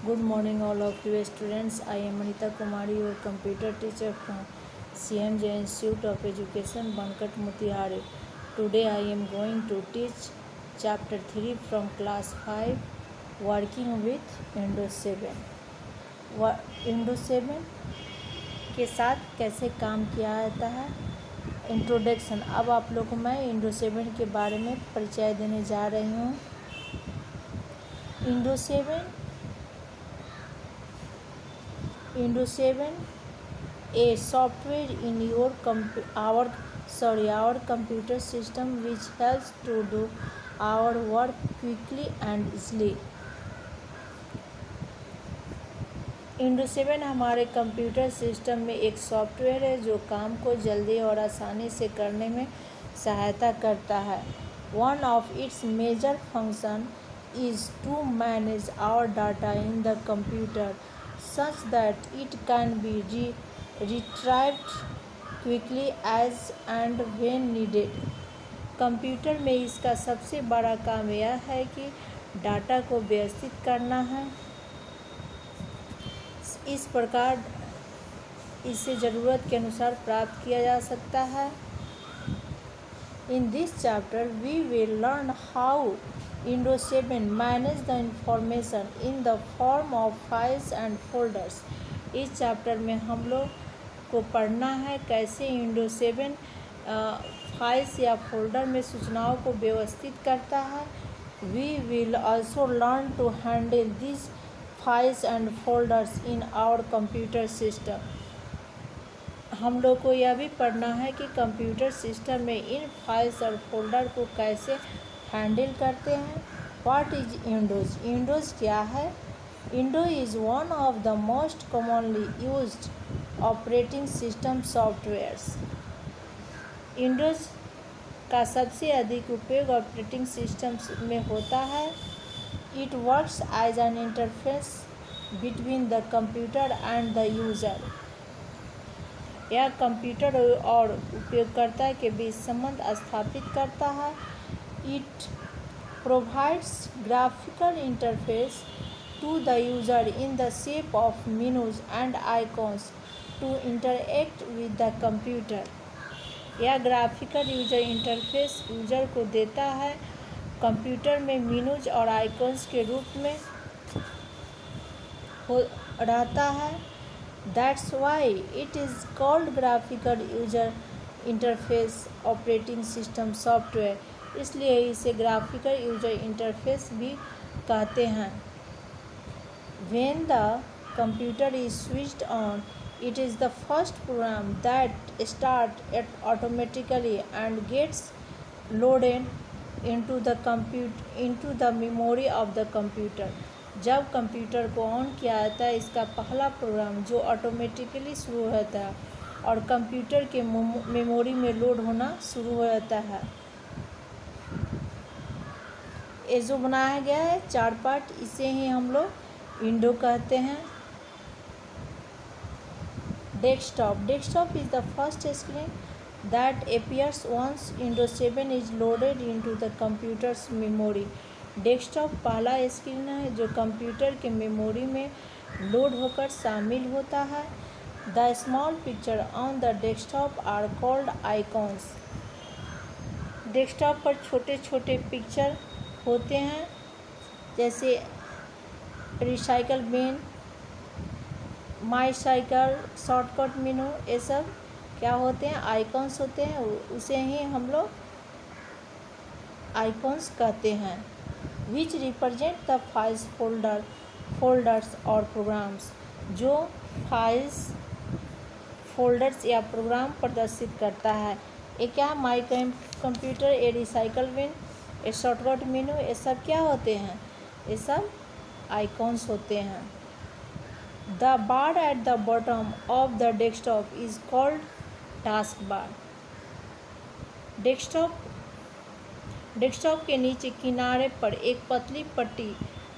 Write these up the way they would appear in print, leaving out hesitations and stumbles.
Good morning, all of you students. I am Anita Kumari, your computer teacher from CMJ Institute of Education, Bankat Motihari. Today, I am going to teach Chapter 3 from Class 5, Working with Windows 7. Windows 7 के साथ कैसे काम किया जाता है। Introduction. अब आप लोग को मैं विंडोज 7 के बारे में परिचय देने जा रही हूँ। Windows 7 a software in our computer system which helps to do our work quickly and easily. Windows 7 हमारे कंप्यूटर सिस्टम में एक सॉफ्टवेयर है जो काम को जल्दी और आसानी से करने में सहायता करता है। One of its major function is to manage our data in the computer such that it can be retrieved quickly as and when needed. Computer में इसका सबसे बड़ा काम यह है कि डाटा को व्यवस्थित करना है। इस प्रकार इसे ज़रूरत के अनुसार प्राप्त किया जा सकता है। In this chapter, we will learn how Windows 7 manage the information in the form of files and folders. इस चैप्टर में हम लोग को पढ़ना है कैसे Windows 7 फाइल्स या फोल्डर में सूचनाओं को व्यवस्थित करता है। We will also learn to handle these files and folders in our computer system. हम लोग को यह भी पढ़ना है कि कंप्यूटर सिस्टम में इन फाइल्स और फोल्डर को कैसे हैंडल करते हैं। What is Windows? विंडोज़ क्या है? Windows is one of the most commonly used operating system softwares. Windows का सबसे अधिक उपयोग ऑपरेटिंग सिस्टम में होता है। It works as an interface between the computer and the user. यह कंप्यूटर और उपयोगकर्ता के बीच संबंध स्थापित करता है। It provides graphical interface to the user in the shape of menus and icons to interact with the computer. यह ग्राफिकल यूज़र इंटरफेस यूज़र को देता है कंप्यूटर में मेनूज और आइकॉन्स के रूप में रहता है। That's why it is called graphical user interface operating system software. इसलिए इसे ग्राफिकल यूजर इंटरफेस भी कहते हैं। When the computer is switched on, it is the first program that starts automatically and gets loaded into the memory of the computer. जब computer को on किया जाता है इसका पहला प्रोग्राम जो ऑटोमेटिकली शुरू होता है और कंप्यूटर के मेमोरी में लोड होना शुरू हो जाता है। ये जो बनाया गया है 4 पार्ट, इसे ही हम लोग विंडो कहते हैं। Desktop is the first screen that appears once Windows 7 is loaded into the computer's memory. Desktop पहला स्क्रीन है जो कंप्यूटर के मेमोरी में लोड होकर शामिल होता है। The small picture on the desktop are called icons. Desktop पर छोटे छोटे पिक्चर होते हैं जैसे recycle bin, my cycle, shortcut menu, ये सब क्या होते हैं? आइकॉन्स होते हैं। उसे ही हम लोग आइकॉन्स कहते हैं। Which represent the files folders और प्रोग्राम्स, जो फाइल्स फोल्डर्स या प्रोग्राम प्रदर्शित करता है। ये क्या? My computer, a recycle bin, a shortcut menu, ये सब क्या होते हैं? ये सब आइकॉन्स होते हैं। The bar at the bottom of the desktop is called task bar. Desktop के नीचे किनारे पर एक पतली पट्टी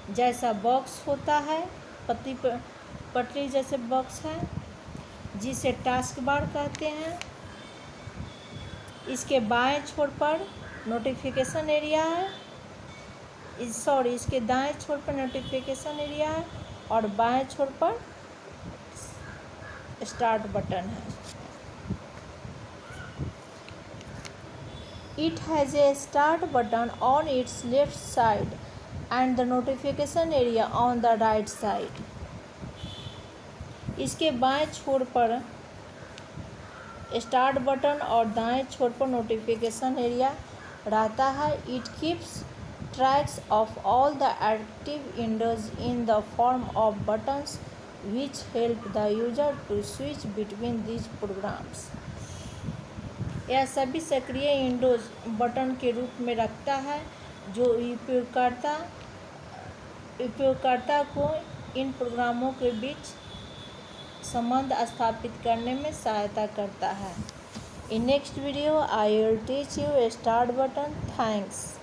जैसा बॉक्स होता है, पटरी जैसे बॉक्स है जिसे टास्क बार कहते हैं। इसके बाएं छोर पर इसके दाएं छोर पर नोटिफिकेशन एरिया है और बाएं छोर पर स्टार्ट बटन है। It has a start button on its left side and the notification area on the right side. इसके बाएं छोर पर स्टार्ट बटन और दाएं छोर पर नोटिफिकेशन एरिया रहता है। It keeps tracks of all the active windows in the form of buttons which help the user to switch between these programs. यह सभी सक्रिय विंडोज बटन के रूप में रखता है जो उपयोगकर्ता को इन प्रोग्रामों के बीच संबंध स्थापित करने में सहायता करता है। In next video I will teach you a start button. Thanks.